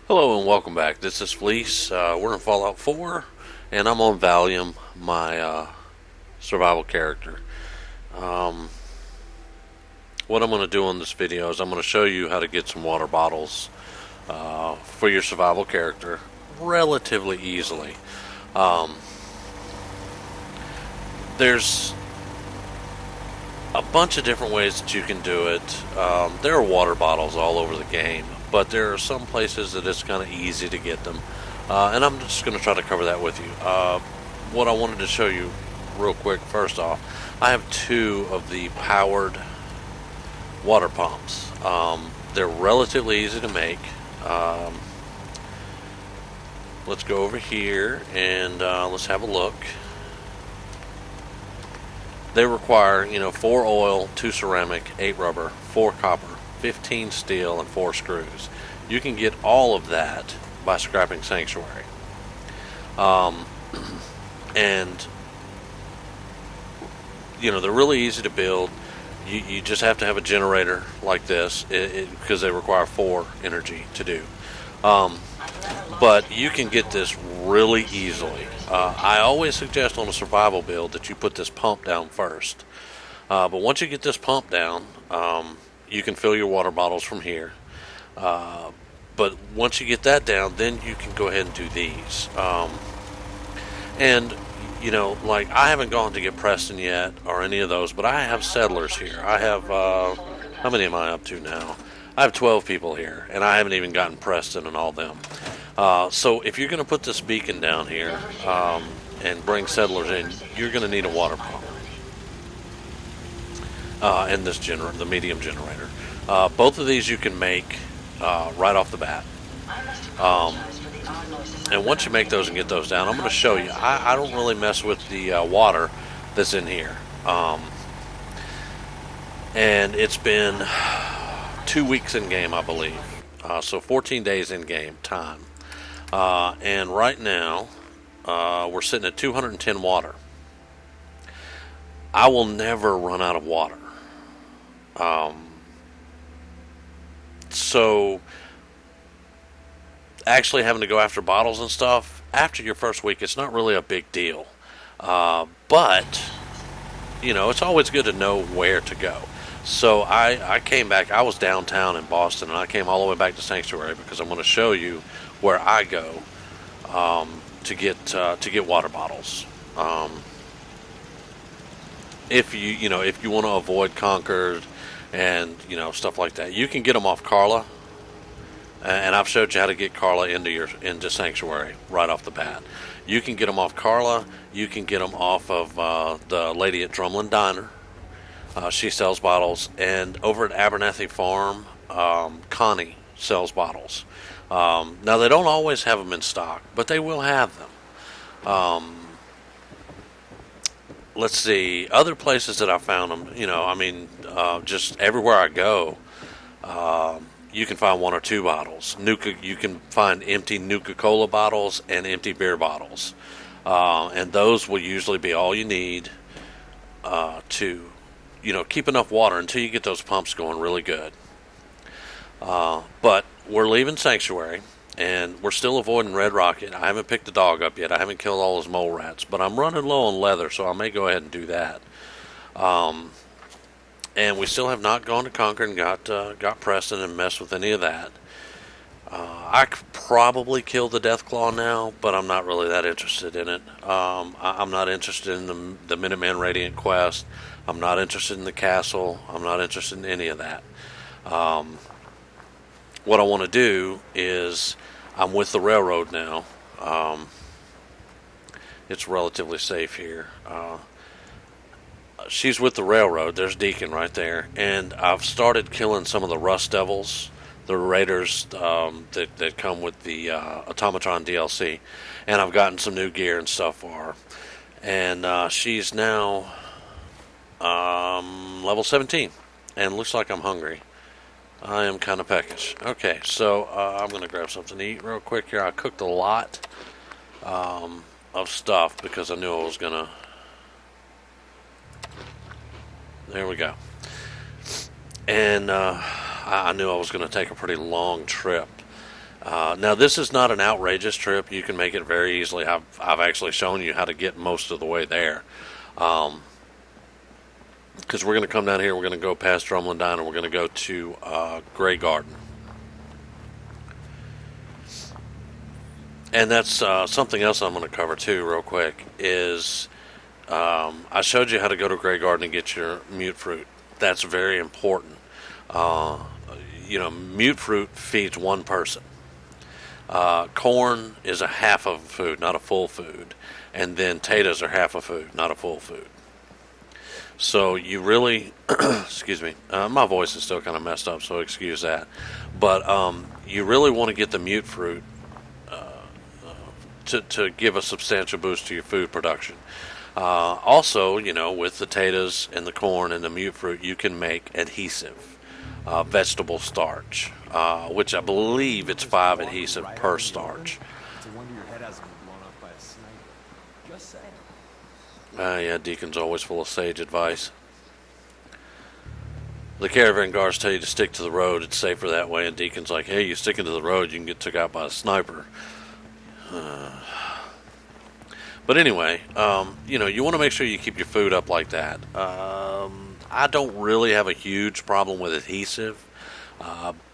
Hello and welcome back. This is Fleece. We're in Fallout 4, and I'm on Valium, my survival character. Um, what I'm going to do in this video is I'm going to show you how to get some water bottles for your survival character relatively easily. Um, there's a bunch of different ways that you can do it. There are water bottles all over the game, but there are some places that it's kind of easy to get them. And I'm just going to try to cover that with you. What I wanted to show you real quick, first off, I have two of the powered water pumps. They're relatively easy to make. Let's go over here and let's have a look. They require, 4 oil, 2 ceramic, 8 rubber, 4 copper, 15 steel, and 4 screws. You can get all of that by scrapping Sanctuary. And, they're really easy to build. You just have to have a generator like this because they require 4 energy to do. But you can get this really easily. I always suggest on a survival build that you put this pump down first. But once you get this pump down, you can fill your water bottles from here. But once you get that down, then you can go ahead and do these. And, I haven't gone to get Preston yet or any of those, but I have settlers here. I have, how many am I up to now? I have 12 people here, and I haven't even gotten Preston and all them. So if you're going to put this beacon down here and bring settlers in, you're going to need a water pump and this the medium generator. Both of these you can make right off the bat. And once you make those and get those down, I'm going to show you. I don't really mess with the water that's in here. And it's been 2 weeks in game, I believe. So 14 days in game time. And right now, we're sitting at 210 water. I will never run out of water. So actually having to go after bottles and stuff, after your first week, it's not really a big deal. But, it's always good to know where to go. So I came back. I was downtown in Boston, and I came all the way back to Sanctuary because I'm going to show you where I go to get water bottles. If you want to avoid Concord and stuff like that, you can get them off Carla. And I've showed you how to get Carla into Sanctuary right off the bat. You can get them off Carla. You can get them off of the lady at Drumlin Diner. She sells bottles. And over at Abernathy Farm, Connie sells bottles. Now, they don't always have them in stock, but they will have them. Let's see. Other places that I found them, just everywhere I go, you can find 1 or 2 bottles. You can find empty Nuka-Cola bottles and empty beer bottles. And those will usually be all you need to, keep enough water until you get those pumps going really good. But we're leaving Sanctuary, and we're still avoiding Red Rocket. I haven't picked the dog up yet. I haven't killed all his mole rats, but I'm running low on leather, so I may go ahead and do that. And we still have not gone to Concord and got Preston and messed with any of that. I could probably kill the Deathclaw now, but I'm not really that interested in it. I'm not interested in the Minuteman Radiant quest. I'm not interested in the castle. I'm not interested in any of that. What I want to do is, I'm with the railroad now. It's relatively safe here. She's with the railroad. There's Deacon right there. And I've started killing some of the Rust Devils, the raiders that come with the Automatron DLC. And I've gotten some new gear and stuff for her. And she's now level 17. And looks like I'm hungry. I am kind of peckish. Okay, so I'm going to grab something to eat real quick here. I cooked a lot of stuff because I knew I was going to... There we go. And I knew I was going to take a pretty long trip. Now, this is not an outrageous trip. You can make it very easily. I've actually shown you how to get most of the way there. Because we're going to come down here, we're going to go past Drumlin Dine, and we're going to go to Grey Garden. And that's something else I'm going to cover too, real quick, is I showed you how to go to Grey Garden and get your mute fruit. That's very important. Mute fruit feeds one person. Corn is a half of a food, not a full food. And then potatoes are half a food, not a full food. So you really, excuse me, my voice is still kind of messed up, so excuse that. But you really want to get the mute fruit to give a substantial boost to your food production. Also, with the potatoes and the corn and the mute fruit, you can make adhesive, vegetable starch, which I believe it's 5 adhesive per starch. It's a wonder your head hasn't been blown up by a sniper. Just saying. Yeah, Deacon's always full of sage advice. The caravan guards tell you to stick to the road. It's safer that way. And Deacon's like, hey, you sticking to the road, you can get took out by a sniper. But anyway, you want to make sure you keep your food up like that. I don't really have a huge problem with adhesive.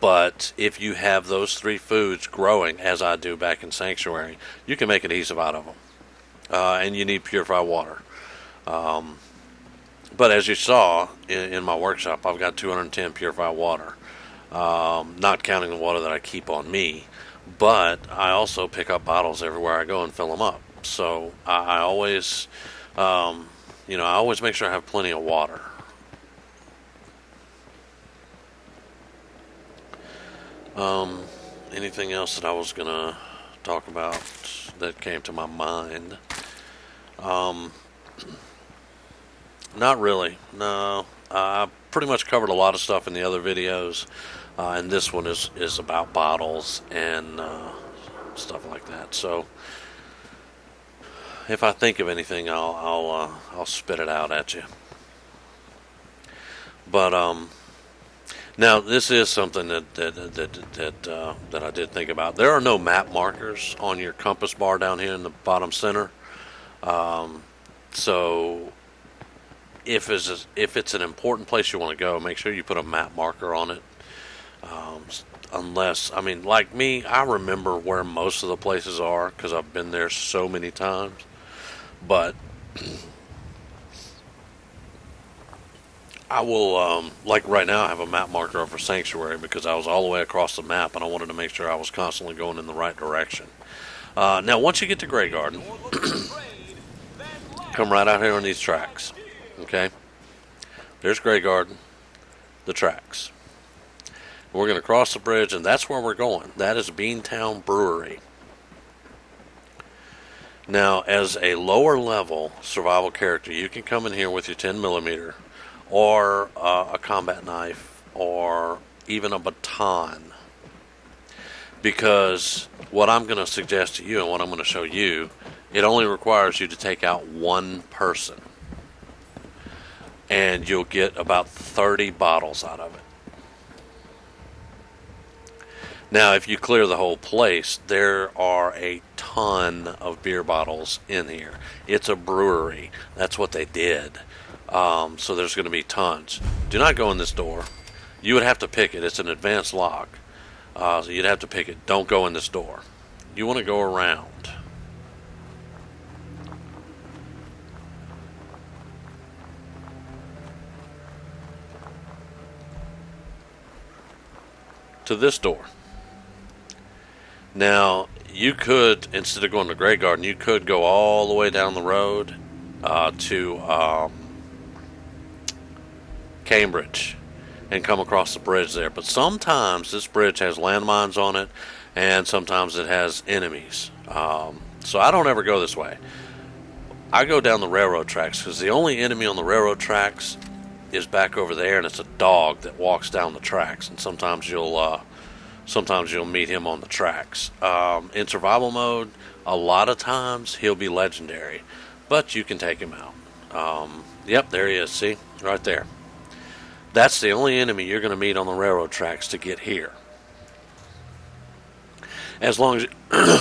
But if you have those 3 foods growing, as I do back in Sanctuary, you can make adhesive out of them. And you need purified water. But as you saw in my workshop, I've got 210 purified water. Not counting the water that I keep on me. But I also pick up bottles everywhere I go and fill them up. So I always, I always make sure I have plenty of water. Anything else that I was going to talk about that came to my mind? Not really. No. I pretty much covered a lot of stuff in the other videos. And this one is about bottles and stuff like that. So if I think of anything, I'll spit it out at you. But now this is something that I did think about. There are no map markers on your compass bar down here in the bottom center. So if it's an important place you want to go, make sure you put a map marker on it. Like me, I remember where most of the places are because I've been there so many times. But I will, like right now, I have a map marker over Sanctuary because I was all the way across the map and I wanted to make sure I was constantly going in the right direction. Now, once you get to Grey Garden, come right out here on these tracks. Okay? There's Grey Garden, the tracks. We're going to cross the bridge, and that's where we're going. That is Beantown Brewery. Now, as a lower level survival character, you can come in here with your 10mm or a combat knife or even a baton. Because what I'm going to suggest to you and what I'm going to show you, it only requires you to take out one person. And you'll get about 30 bottles out of it. Now, if you clear the whole place, there are a ton of beer bottles in here. It's a brewery. That's what they did. So there's going to be tons. Do not go in this door. You would have to pick it. It's an advanced lock. So you'd have to pick it. Don't go in this door. You want to go around. To this door. Now, you could, instead of going to Grey Garden, you could go all the way down the road to Cambridge and come across the bridge there. But sometimes this bridge has landmines on it, and sometimes it has enemies. So I don't ever go this way. I go down the railroad tracks because the only enemy on the railroad tracks is back over there, and it's a dog that walks down the tracks. And sometimes you'll meet him on the tracks. In survival mode, a lot of times he'll be legendary, but you can take him out. Yep, there he is. See? Right there. That's the only enemy you're going to meet on the railroad tracks to get here. As long as,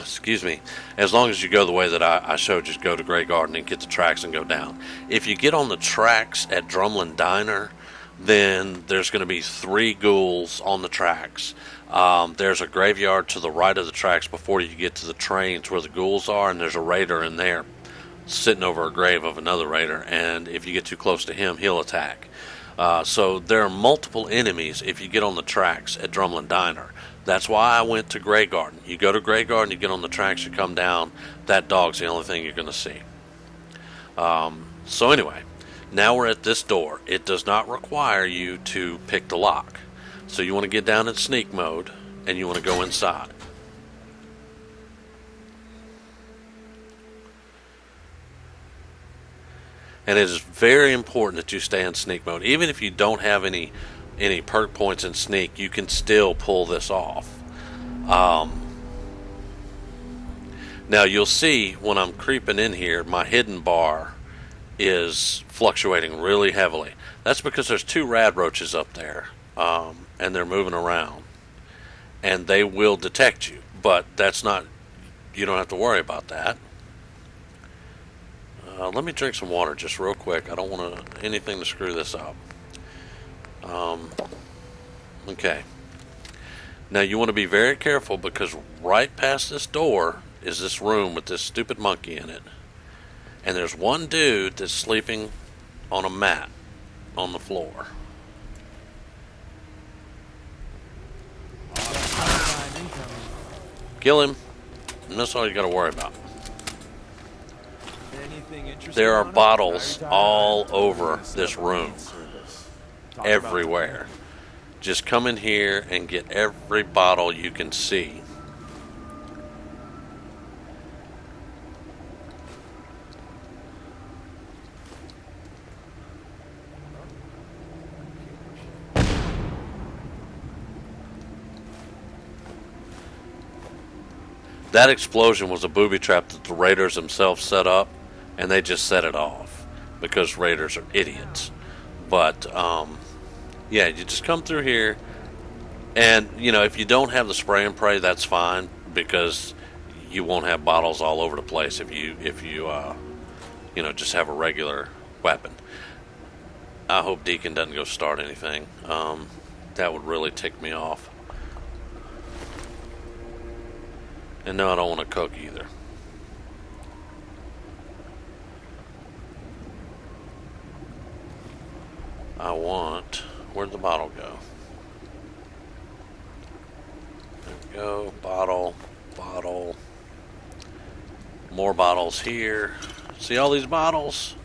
excuse me, as long as you go the way that I showed you, go to Grey Garden and get the tracks and go down. If you get on the tracks at Drumlin Diner, then there's going to be 3 ghouls on the tracks. There's a graveyard to the right of the tracks before you get to the trains where the ghouls are, and there's a raider in there sitting over a grave of another raider, and if you get too close to him, he'll attack. So there are multiple enemies if you get on the tracks at Drumlin Diner. That's why I went to Grey Garden. You go to Grey Garden, you get on the tracks, you come down, that dog's the only thing you're going to see. So anyway, now we're at this door. It does not require you to pick the lock. So you want to get down in sneak mode, and you want to go inside. And it is very important that you stay in sneak mode. Even if you don't have any perk points in sneak, you can still pull this off. Now you'll see when I'm creeping in here, my hidden bar is fluctuating really heavily. That's because there's 2 radroaches up there, and they're moving around, and they will detect you. But that's not, you don't have to worry about that. Let me drink some water just real quick. I don't want anything to screw this up. Okay. Now you want to be very careful, because right past this door is this room with this stupid monkey in it. And there's one dude that's sleeping on a mat on the floor. Kill him, and that's all you got to worry about. There are bottles all over this room, everywhere. Just come in here and get every bottle you can see. That explosion was a booby trap that the raiders themselves set up, and they just set it off because raiders are idiots. But yeah, you just come through here, and if you don't have the spray and pray, that's fine, because you won't have bottles all over the place if you just have a regular weapon. I hope Deacon doesn't go start anything. That would really tick me off. And no, I don't want to cook either. I want... Where'd the bottle go? There we go. Bottle. More bottles here. See all these bottles?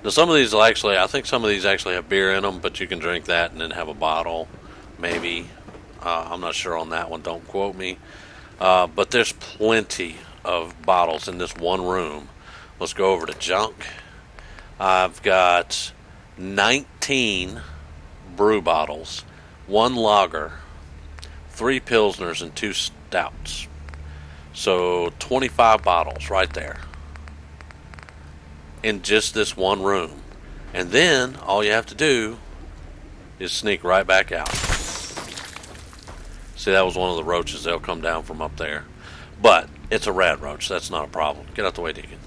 Now some of these will actually... I think some of these actually have beer in them, but you can drink that and then have a bottle. Maybe. I'm not sure on that one. Don't quote me. But there's plenty of bottles in this one room. Let's go over to junk. I've got 19 brew bottles, 1 lager, 3 pilsners, and 2 stouts. So 25 bottles right there in just this one room. And then all you have to do is sneak right back out. See, that was one of the roaches. They'll come down from up there. But it's a radroach. That's not a problem. Get out the way, Deacon.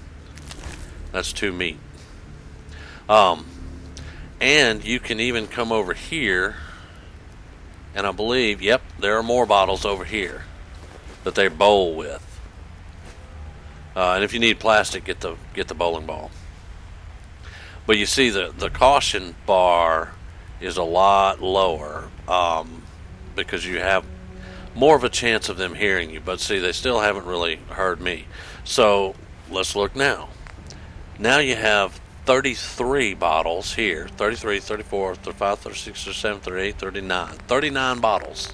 That's 2 meat. And you can even come over here, and I believe, yep, there are more bottles over here that they bowl with. And if you need plastic, get the bowling ball. But you see, the caution bar is a lot lower, because you have more of a chance of them hearing you. But see, they still haven't really heard me. So let's look now. Now you have 33 bottles here. 33, 34, 35, 36, 37, 38, 39. 39 bottles.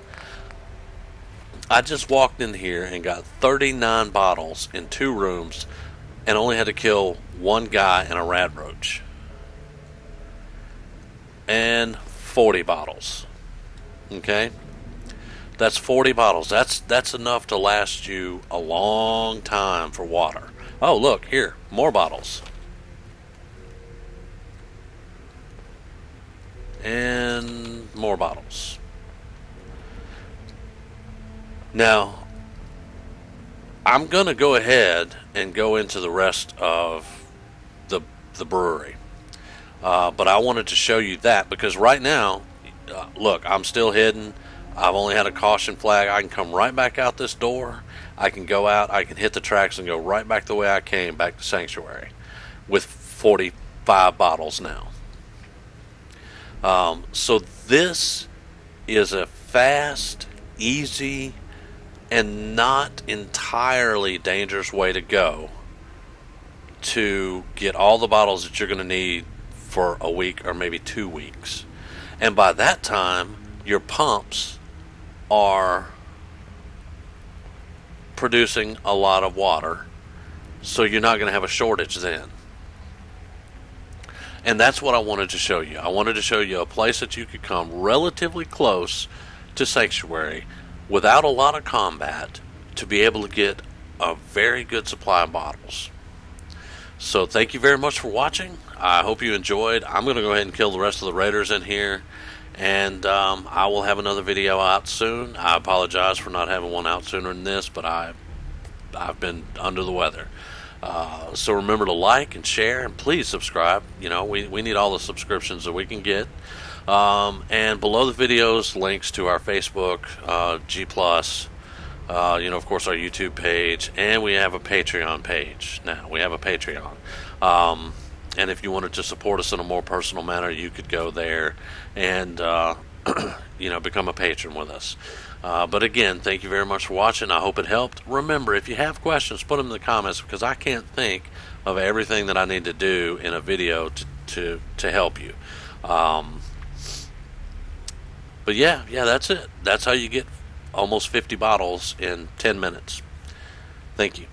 I just walked in here and got 39 bottles in 2 rooms and only had to kill 1 guy and a radroach. And 40 bottles. Okay? That's 40 bottles. That's enough to last you a long time for water. Oh, look, here, more bottles. And more bottles. Now, I'm going to go ahead and go into the rest of the brewery. But I wanted to show you that because right now, look, I'm still hidden. I've only had a caution flag. I can come right back out this door. I can go out. I can hit the tracks and go right back the way I came, back to Sanctuary, with 45 bottles now. So this is a fast, easy, and not entirely dangerous way to go to get all the bottles that you're going to need for a week or maybe 2 weeks. And by that time, your pumps are producing a lot of water, so you're not going to have a shortage then. And that's what I wanted to show you. I wanted to show you a place that you could come relatively close to Sanctuary without a lot of combat to be able to get a very good supply of bottles. So thank you very much for watching. I hope you enjoyed. I'm going to go ahead and kill the rest of the raiders in here, and I will have another video out soon. I apologize for not having one out sooner than this, but I've been under the weather. So remember to like and share, and please subscribe. You know, we need all the subscriptions that we can get. And below the videos, links to our Facebook, G+, of course, our YouTube page, and we have a Patreon page. Now, we have a Patreon. And if you wanted to support us in a more personal manner, you could go there and, become a patron with us. But again, thank you very much for watching. I hope it helped. Remember, if you have questions, put them in the comments because I can't think of everything that I need to do in a video to help you. But yeah, that's it. That's how you get almost 50 bottles in 10 minutes. Thank you.